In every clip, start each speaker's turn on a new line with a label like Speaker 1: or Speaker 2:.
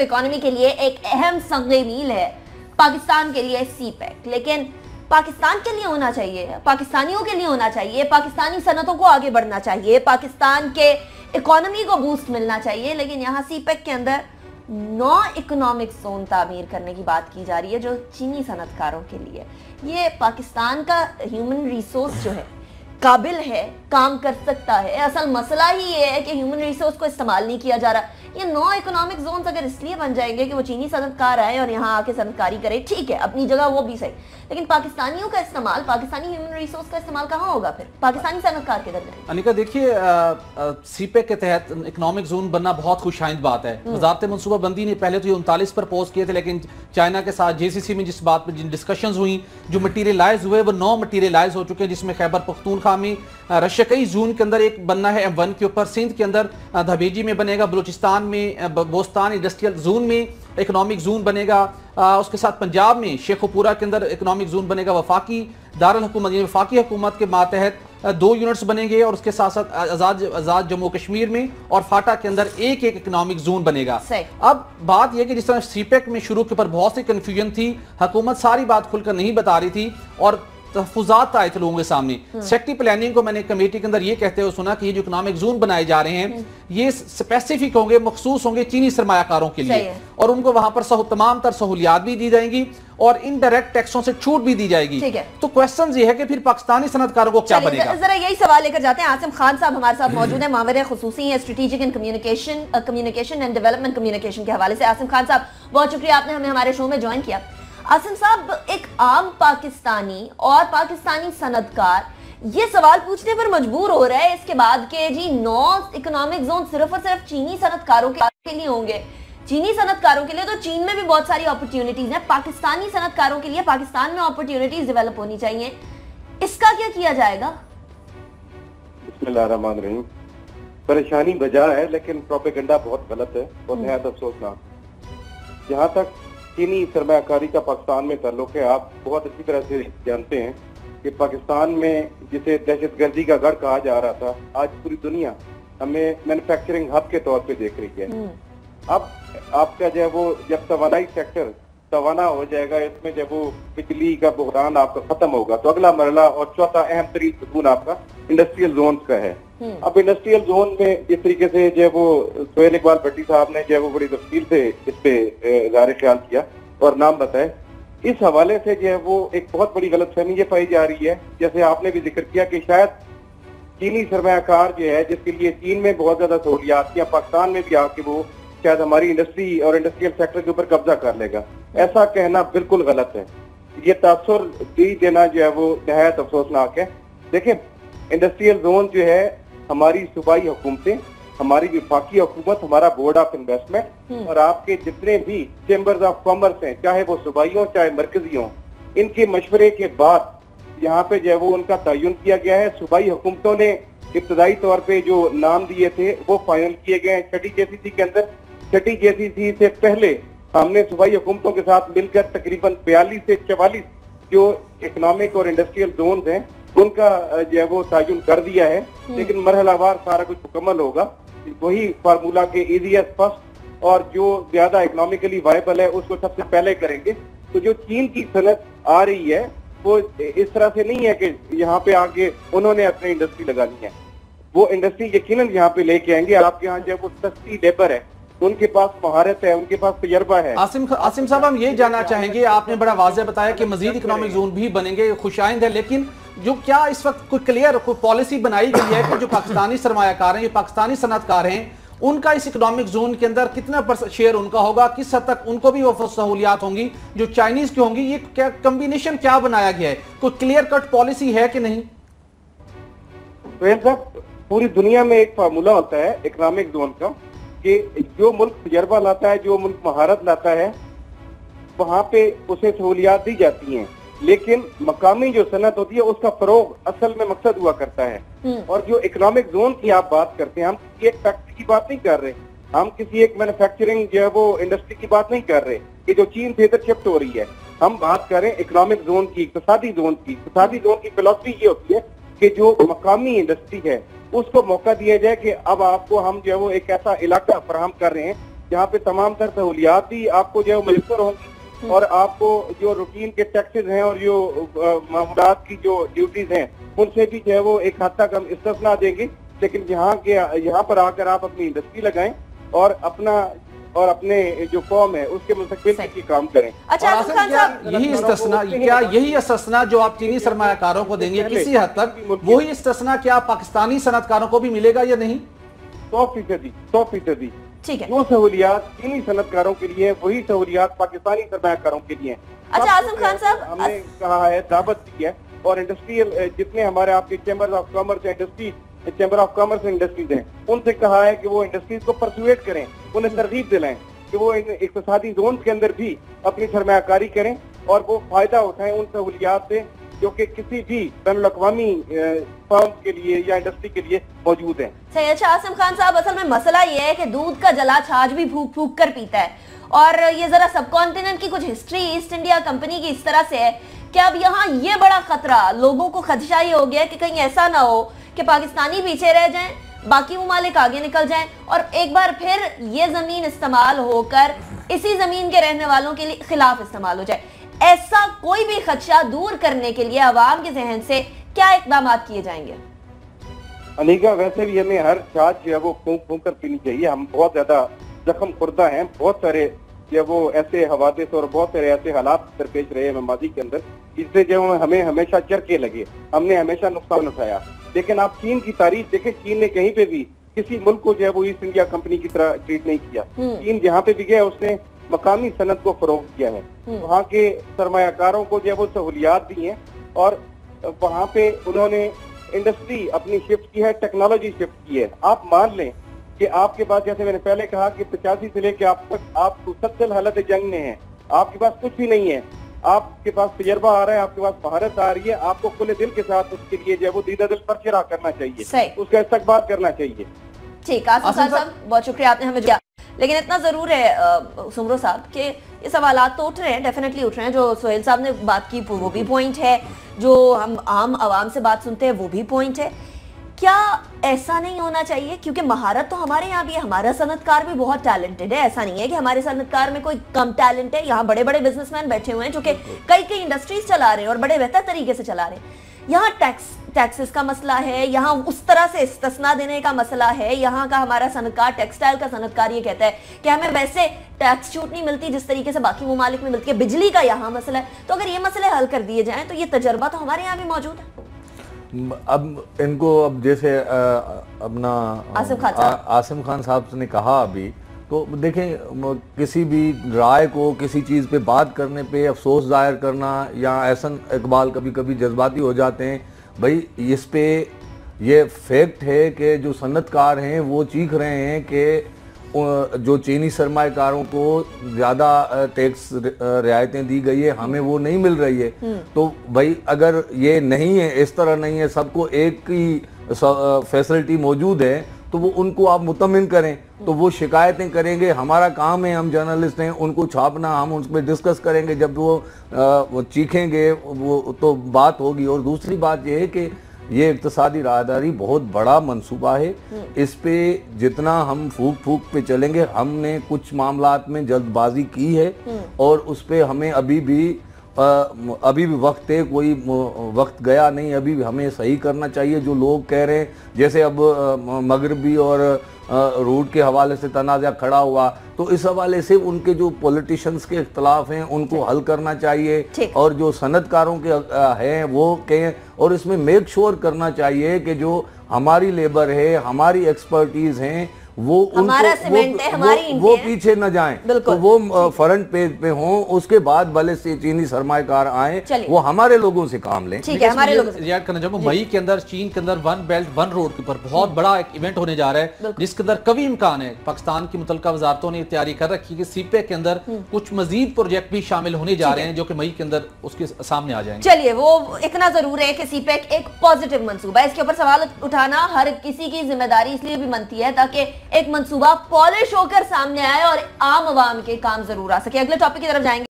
Speaker 1: Economy के लिए एक अहम संग मील है पाकिस्तान के लिए सीपेक, लेकिन पाकिस्तान के लिए होना चाहिए, पाकिस्तानियों के लिए होना चाहिए, पाकिस्तानी सनतों को आगे बढ़ना चाहिए, पाकिस्तान के इकोनॉमी को बूस्ट मिलना चाहिए, लेकिन यहाँ सीपेक के अंदर 9 इकोनॉमिक जोन तामीर करने की बात की जा रही है जो चीनी सनतकारों के लिए। ये पाकिस्तान का ह्यूमन रिसोर्स जो है काबिल है, काम कर सकता है। असल मसला ही ये है कि ह्यूमन रिसोर्स को इस्तेमाल नहीं किया जा रहा। ये 9 इकोनॉमिक जोन्स अगर इसलिए बन जाएंगे कि वो चीनी सनतकार आए और यहाँ आके सनतकारी करे, ठीक है, अपनी जगह वो भी सही, लेकिन पाकिस्तानियों का इस्तेमाल, पाकिस्तानी ह्यूमन रिसोर्स का इस्तेमाल कहाँ होगा फिर? पाकिस्तानी सनतकार किधर जाएंगे?
Speaker 2: अनिका देखिए, सीपेक के तहत इकोनॉमिक जोन बनना बहुत खुशाइंद बात है। वजारत मनसूबाबंदी ने पहले तो ये 39 प्रपोज किए थे, लेकिन चाइना के साथ JCC में जिस बात पर जिन डिस्कशंस हुई, जो मटीरियलाइज हुए वो 9 मटीरियलाइज हो चुके हैं, जिसमें खैबर पख्तूनख्वा में रशकई जोन के अंदर एक बनना है M1 के ऊपर, सिंध के अंदर धबेजी में बनेगा, बलूचिस्तान में बोस्तान इंडस्ट्रियल जोन में इकोनॉमिक जोन बनेगा, उसके साथ पंजाब में शेखुपुरा के अंदर इकोनॉमिक जोन बनेगा, वफाकी दारुल हुकूमत यानी वफाकी हुकूमत के मातहत 2 यूनिट्स बनेंगे, और उसके साथ साथ आज़ाद जम्मू कश्मीर में और फाटा के अंदर एक इकोनॉमिक जोन बनेगा। अब बात यह कि जिस तरह सीपेक में शुरू के ऊपर बहुत सी कन्फ्यूजन थी, हुकूमत सारी बात खुलकर नहीं बता रही थी और तहफुजात आए थे लोगों के सामने। सेक्रेटरी प्लानिंग को मैंने कमेटी के अंदर ये कहते हुए सुना कि ये जो इकोनॉमिक जोन बनाए जा रहे हैं ये स्पेसिफिक होंगे, मखसूस होंगे चीनी सरमायाकारों के लिए, और उनको वहां पर तमाम तर सहूलियात भी दी जाएंगी और इनडायरेक्ट टैक्सों से छूट भी दी जाएगी। तो क्वेश्चन ये है कि फिर पाकिस्तानी सनतकारों को क्या बनेगा?
Speaker 1: जरा यही सवाल लेकर जाते हैं। आसिम खान साहब हमारे साथ मौजूद है, माहिर खुसूसी है strategic and communication and development communication के हवाले से। आसिम खान साहब, बहुत शुक्रिया आपने हमें हमारे शो में ज्वाइन किया। आसिम साहब, एक आम पाकिस्तानी और पाकिस्तानी सनतकार ये सवाल पूछने पर मजबूर हो रहा है इसके बाद के जी 9 इकोनॉमिक जोन सिर्फ और सिर्फ चीनी सनतकारों के लिए होंगे। चीनी सनतकारों के लिए तो चीन में भी बहुत सारी अपॉर्चुनिटीज हैं, पाकिस्तानी सनतकारों के लिए पाकिस्तान में अपॉर्चुनिटीज डेवलप होनी चाहिए, इसका क्या किया जाएगा?
Speaker 3: बिस्मिल्लाहिर्रहमानिर्रहीम। परेशानी बजा है लेकिन प्रोपेगेंडा बहुत गलत है और नहायत अफसोसनाक। जहाँ तक चीनी सरमायाकारी का पाकिस्तान में ताल्लुक है, आप बहुत अच्छी तरह से जानते हैं कि पाकिस्तान में जिसे दहशतगर्दी का गढ़ कहा जा रहा था, आज पूरी दुनिया हमें मैन्युफैक्चरिंग हब के तौर पे देख रही है। अब आपका जो है वो जब तवानाई सेक्टर तवाना हो जाएगा, इसमें जब वो बिजली का बहरान आपका खत्म होगा, तो अगला मरला और चौथा अहम तरीन सुकून आपका इंडस्ट्रियल जोन का है। अब इंडस्ट्रियल जोन में जिस तरीके से जो वो सोहेल इकबाल भट्टी साहब ने जो वो बड़ी तफसील से इस पे इज़हार ख्याल किया और नाम बताए, इस हवाले से जो है वो एक बहुत बड़ी गलतफहमी ये पाई जा रही है, जैसे आपने भी जिक्र किया कि शायद चीनी सरमायाकार जो है जिसके लिए चीन में बहुत ज्यादा सहूलियात या पाकिस्तान में भी आके वो शायद हमारी इंडस्ट्री और इंडस्ट्रियल सेक्टर के ऊपर कब्जा कर लेगा, ऐसा कहना बिल्कुल गलत है। ये तासुर देना जो है वो नहायत अफसोसनाक है। देखिए, इंडस्ट्रियल जोन जो है हमारी सूबाई हुकूमतें, हमारी विफाकी हुकूमत, हमारा बोर्ड ऑफ इन्वेस्टमेंट और आपके जितने भी चेंबर्स ऑफ कॉमर्स हैं, चाहे वो सूबाई हो चाहे मरकजी हो, इनके मशवरे के बाद यहाँ पे जो है वो उनका तयन किया गया है। सूबाई हुकूमतों ने इब्तदाई तौर पे जो नाम दिए थे वो फाइनल किए गए हैं छठी JCC के अंदर। छठी JCC से पहले हमने सूबाई हुकूमतों के साथ मिलकर तकरीबन 42 से 44 जो इकोनॉमिक और इंडस्ट्रियल जोन हैं उनका जो है वो तयन कर दिया है, लेकिन मरहलावार सारा कुछ मुकम्मल होगा। वही फार्मूला के इजीएस्ट फर्स्ट और जो ज्यादा इकोनॉमिकली वायबल है उसको सबसे पहले करेंगे। तो जो चीन की सनत आ रही है वो इस तरह से नहीं है कि यहाँ पे आके उन्होंने अपनी इंडस्ट्री लगानी है, वो इंडस्ट्री यकीनन यहाँ पे लेके आएंगे। आपके यहाँ जो वो सस्ती लेबर है, उनके पास महारत है, उनके पास तजर्बा है।
Speaker 2: आसिम साहब, हम ये जानना चाहेंगे, आपने बड़ा वाज़ेह बताया कि मजीद इकोनॉमिक जोन भी बनेंगे, खुशाइंद है, लेकिन जो क्या इस वक्त कोई क्लियर कोई पॉलिसी बनाई गई है कि जो पाकिस्तानी सरमायाकार हैं, जो पाकिस्तानी सनतकार हैं, उनका इस इकोनॉमिक जोन के अंदर कितना शेयर उनका होगा, किस हद तक उनको भी वो सहूलियात होंगी जो चाइनीज की होंगी? ये क्या कम्बिनेशन क्या बनाया गया है? कोई क्लियर कट पॉलिसी है कि नहीं?
Speaker 3: तो पूरी दुनिया में एक फार्मूला होता है इकोनॉमिक जोन का कि जो मुल्क तजर्बा लाता है, जो मुल्क महारत लाता है, वहां पे उसे सहूलियात दी जाती हैं, लेकिन मकामी जो सनत होती है उसका फरोग असल में मकसद हुआ करता है। और जो इकोनॉमिक जोन की आप बात करते हैं, हम किसी एक फैक्ट्री की बात नहीं कर रहे, हम किसी एक मैन्युफैक्चरिंग जो है वो इंडस्ट्री की बात नहीं कर रहे कि जो चीन से इधर शिफ्ट हो रही है। हम बात कर रहे हैं इकोनॉमिक जोन की, इक्तिसादी जोन की। इक्तिसादी जोन की फिलॉसफी ये होती है कि जो मकामी इंडस्ट्री है उसको मौका दिया जाए कि अब आपको हम जो है वो एक ऐसा इलाका फराहम कर रहे हैं जहाँ पे तमाम तर सहूलियात भी आपको जो मैसर होंगी और आपको जो रूटीन के टैक्सेस हैं और जो मामूलात की जो ड्यूटीज हैं उनसे भी जो है वो एक हद तक हम इस्तिस्ना देंगे। लेकिन यहाँ पर आकर आप अपनी इंडस्ट्री लगाएं और अपने जो कौम है उसके मुस्तकबिल के काम करें।
Speaker 1: अच्छा आसिम खान साहब,
Speaker 2: यही इस्तिस्ना जो आप चीनी सरमायाकारों को देंगे किसी हद तक वही इस्तिस्ना क्या पाकिस्तानी सनतकारों को भी मिलेगा या नहीं?
Speaker 3: 100%।
Speaker 1: ठीक है,
Speaker 3: जो सहूलियात चीनी सनतकारों के लिए वही सहूलियात पाकिस्तानी सरमायाकारों के लिए।
Speaker 1: अच्छा आसिम खान साहब,
Speaker 3: हमने कहा है, दावत दी है और इंडस्ट्रियल जितने हमारे आपके चैम्बर ऑफ कॉमर्स इंडस्ट्रीज हैं उनसे कहा है कि वो इंडस्ट्रीज को परसुएट करें, उन्हें तरगीब दिलाएं कि वो इन इक़्तिसादी जोन के अंदर भी अपनी सरमायाकारी करें और वो फायदा उठाएं उन सहूलियात से जो कि किसी भी बैनुल-अक़वामी फर्म के लिए या इंडस्ट्री के लिए मौजूद है।
Speaker 1: सही। अच्छा आसिम खान साहब, असल में मसला ये है कि दूध का जला छाछ भी फूक फूक कर पीता है और ये जरा सब कॉन्टिनेंट की कुछ हिस्ट्री ईस्ट इंडिया कंपनी की इस तरह से है कि अब यहाँ ये बड़ा खतरा लोगों को खदशा ये हो गया कि कहीं ऐसा ना हो कि पाकिस्तानी पीछे रह जाएं, बाकी ममालिक आगे निकल जाएं और एक बार फिर ये जमीन इस्तेमाल होकर इसी जमीन के रहने वालों के लिए खिलाफ इस्तेमाल हो जाए। ऐसा कोई भी खदशा दूर करने के लिए अवाम के जहन से क्या इकदाम किए जाएंगे?
Speaker 3: अनीका, वैसे भी हमें हर छाछ जो है वो फूंक फूंक कर पीनी चाहिए। हम बहुत ज्यादा जख्म खुर्दा हैं, बहुत सारे जो वो ऐसे हवादिस और बहुत सारे ऐसे हालात दरपेश रहे हैं माजी के अंदर, इससे जो हमें हमेशा चरके लगे, हमने हमेशा नुकसान उठाया। लेकिन आप चीन की तारीफ देखें, चीन ने कहीं पे भी किसी मुल्क को जो है वो ईस्ट इंडिया कंपनी की तरह ट्रीट नहीं किया। चीन जहाँ पे भी गया उसने मकामी सनत को फरोग किया है, वहाँ के सरमायाकारों को जो है वो सहूलियात दी हैं और वहाँ पे उन्होंने इंडस्ट्री अपनी शिफ्ट की है, टेक्नोलॉजी शिफ्ट की है। आप मान लें कि आपके पास, जैसे मैंने पहले कहा कि 85 से लेकर आप तक आप 70 हालत जंग में हैं, आपके पास कुछ भी नहीं है, आपके पास तजर्बा आ रहा है, आपके पास महारत आ रही है, आपको खुले दिल के साथ उसके लिए जो है वो दीदा दिल पर चिरा करना चाहिए, उसका इस्तकबाल करना चाहिए।
Speaker 1: ठीक, आसिम खान साहब बहुत शुक्रिया, आपने हमें दिया। लेकिन इतना जरूर है सुमरो साहब कि ये सवालात तो उठ रहे हैं, डेफिनेटली उठ रहे हैं। जो सोहेल साहब ने बात की वो भी पॉइंट है, जो हम आम आवाम से बात सुनते हैं वो भी पॉइंट है। क्या ऐसा नहीं होना चाहिए, क्योंकि महारत तो हमारे यहाँ भी है, हमारा सनतकार भी बहुत टैलेंटेड है, ऐसा नहीं है कि हमारे सनतकार में कोई कम टैलेंट है। यहाँ बड़े बड़े बिजनेसमैन बैठे हुए हैं जो कि कई इंडस्ट्रीज चला रहे हैं और बड़े बेहतर तरीके से चला रहे हैं। यहाँ टैक्सेस का मसला है, यहाँ उस तरह से इस्तिस्ना देने का मसला है। यहाँ का हमारा सनतकार, टेक्सटाइल का सनतकार ये कहता है कि हमें वैसे टैक्स छूट नहीं मिलती जिस तरीके से बाकी ममालिक में मिलती है। बिजली का यहाँ मसला है, तो अगर ये मसले हल कर दिए जाएं तो ये तजर्बा तो हमारे यहाँ भी मौजूद है।
Speaker 4: अब इनको, अब जैसे अपना आसिम खान साहब ने कहा अभी, तो देखें किसी भी राय को किसी चीज़ पे बात करने पे अफसोस जाहिर करना या एहसन इकबाल कभी कभी जज्बाती हो जाते हैं। भाई इस पे ये फैक्ट है कि जो सन्नतकार हैं वो चीख रहे हैं कि जो चीनी सरमाएकारों को ज़्यादा टैक्स रियायतें दी गई है, हमें वो नहीं मिल रही है। तो भाई अगर ये नहीं है, इस तरह नहीं है, सबको एक ही फैसिलिटी मौजूद है, तो वो उनको आप मुतमिन करें। तो वो शिकायतें करेंगे, हमारा काम है, हम जर्नलिस्ट हैं, उनको छापना, हम उस पर डिस्कस करेंगे। जब वो चीखेंगे वो तो बात होगी। और दूसरी बात ये है कि ये इक्तिसादी राहदारी बहुत बड़ा मंसूबा है, इस पे जितना हम फूक पे चलेंगे, हमने कुछ मामलात में जल्दबाजी की है और उस पे हमें अभी भी वक्त है, कोई वक्त गया नहीं, अभी भी हमें सही करना चाहिए। जो लोग कह रहे हैं, जैसे अब मगरबी और रूट के हवाले से तनाज़ा खड़ा हुआ, तो इस हवाले से उनके जो पॉलिटिशियंस के इख्तलाफ हैं उनको हल करना चाहिए और जो सनतकारों के हैं वो कहें, और इसमें मेक श्योर करना चाहिए कि जो हमारी लेबर है, हमारी एक्सपर्टीज हैं, वो वो पीछे न जाएं, तो वो फ्रंट पेज पे हों। उसके बाद भले से चीनी सरमाएकार आए, वो हमारे लोगों से काम लें।
Speaker 1: ठीक है, हमारे लोगों से
Speaker 2: याद करना चाहूंगा, मई के अंदर चीन के अंदर वन बेल्ट वन रोड के ऊपर बहुत बड़ा एक इवेंट होने जा रहा है, जिसके अंदर कभी इम्कान है, पाकिस्तान की मुतल्लिका वजारतों ने तैयारी कर रखी है कि सीपेक के अंदर कुछ मजीद प्रोजेक्ट भी शामिल होने जा रहे हैं जो कि मई के अंदर उसके सामने आ जाएंगे।
Speaker 1: चलिए, वो इतना जरूर है कि सीपेक एक पॉजिटिव मंसूबा है, इसके ऊपर सवाल उठाना हर किसी की जिम्मेदारी इसलिए भी बनती है ताकि एक मंसूबा पॉलिश होकर सामने आए और आम आवाम के काम जरूर आ सके। अगले टॉपिक की तरफ जाएंगे।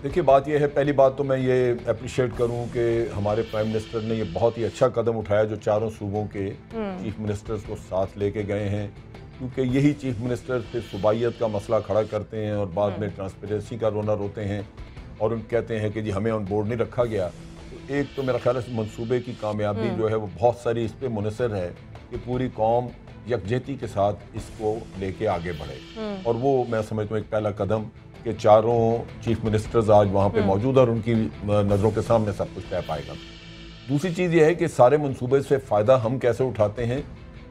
Speaker 5: देखिए, बात यह है, पहली बात तो मैं ये अप्रिशिएट करूं कि हमारे प्राइम मिनिस्टर ने ये बहुत ही अच्छा कदम उठाया जो चारों सूबों के चीफ मिनिस्टर्स को साथ लेके गए हैं क्योंकि यही चीफ मिनिस्टर फिर सूबाइयत का मसला खड़ा करते हैं और बाद में ट्रांसपेरेंसी का रोना रोते हैं और उन कहते हैं कि जी हमें ऑन बोर्ड नहीं रखा गया। तो एक तो मेरा ख्याल है मंसूबे की कामयाबी जो है वो बहुत सारी इस पर मुनसर है कि पूरी कौम यकजहती के साथ इसको लेके आगे बढ़े, और वो मैं समझता हूँ एक पहला कदम कि चारों चीफ मिनिस्टर्स आज वहाँ पे मौजूद और उनकी नज़रों के सामने सब कुछ तय पाएगा। दूसरी चीज़ ये है कि सारे मंसूबे से फ़ायदा हम कैसे उठाते हैं,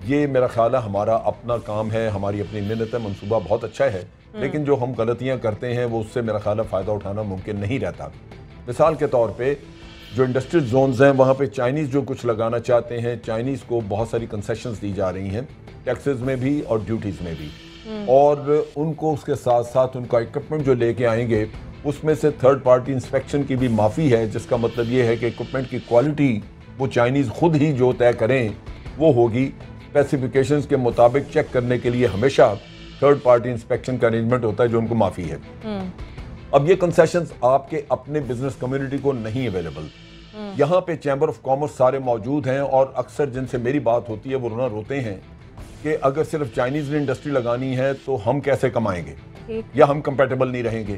Speaker 5: ये मेरा ख्याल है हमारा अपना काम है, हमारी अपनी मेहनत है। मंसूबा बहुत अच्छा है, लेकिन जो हम गलतियाँ करते हैं वो उससे मेरा ख्याल है फ़ायदा उठाना मुमकिन नहीं रहता। मिसाल के तौर पर जो इंडस्ट्रियल जोन्स हैं वहाँ पे चाइनीज़ जो कुछ लगाना चाहते हैं, चाइनीज़ को बहुत सारी कंसेशंस दी जा रही हैं, टैक्सेस में भी और ड्यूटीज़ में भी, और उनको उसके साथ साथ उनका इक्विपमेंट जो लेके आएंगे उसमें से थर्ड पार्टी इंस्पेक्शन की भी माफ़ी है, जिसका मतलब ये है कि इक्विपमेंट की क्वालिटी वो चाइनीज़ खुद ही जो तय करें वो होगी। स्पेसिफिकेशंस के मुताबिक चेक करने के लिए हमेशा थर्ड पार्टी इंस्पेक्शन का अरेंजमेंट होता है जो उनको माफ़ी है। अब ये कंसेशंस आपके अपने बिजनेस कम्युनिटी को नहीं अवेलेबल। यहाँ पे चैम्बर ऑफ कॉमर्स सारे मौजूद हैं और अक्सर जिनसे मेरी बात होती है वो रोना रोते हैं कि अगर सिर्फ चाइनीज़ ने इंडस्ट्री लगानी है तो हम कैसे कमाएंगे या हम कंपेटेबल नहीं रहेंगे।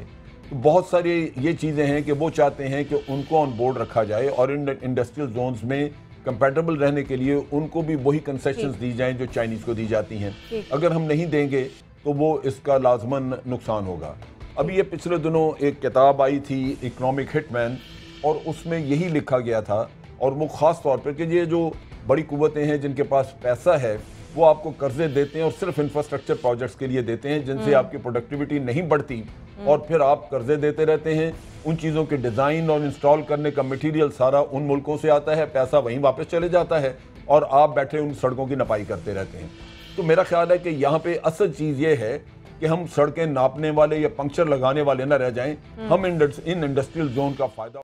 Speaker 5: तो बहुत सारी ये चीज़ें हैं कि वो चाहते हैं कि उनको ऑन बोर्ड रखा जाए और इन इंडस्ट्रियल जोन्स में कंपेटेबल रहने के लिए उनको भी वही कंसेशंस दी जाएं जो चाइनीज़ को दी जाती हैं। अगर हम नहीं देंगे तो वो इसका लाजमन नुकसान होगा। अभी ये पिछले दिनों एक किताब आई थी इकोनॉमिक हिटमैन, और उसमें यही लिखा गया था, और वो ख़ास तौर पर कि ये जो बड़ी कुव्वतें हैं जिनके पास पैसा है वो आपको कर्जे देते हैं और सिर्फ इंफ्रास्ट्रक्चर प्रोजेक्ट्स के लिए देते हैं जिनसे आपकी प्रोडक्टिविटी नहीं बढ़ती, और फिर आप कर्जे देते रहते हैं। उन चीज़ों के डिज़ाइन और इंस्टॉल करने का मटेरियल सारा उन मुल्कों से आता है, पैसा वहीं वापस चले जाता है और आप बैठे उन सड़कों की नपाई करते रहते हैं। तो मेरा ख्याल है कि यहाँ पे असल चीज़ ये है कि हम सड़कें नापने वाले या पंक्चर लगाने वाले ना रह जाएं, हम इन इंडस्ट्रियल जोन का फ़ायदा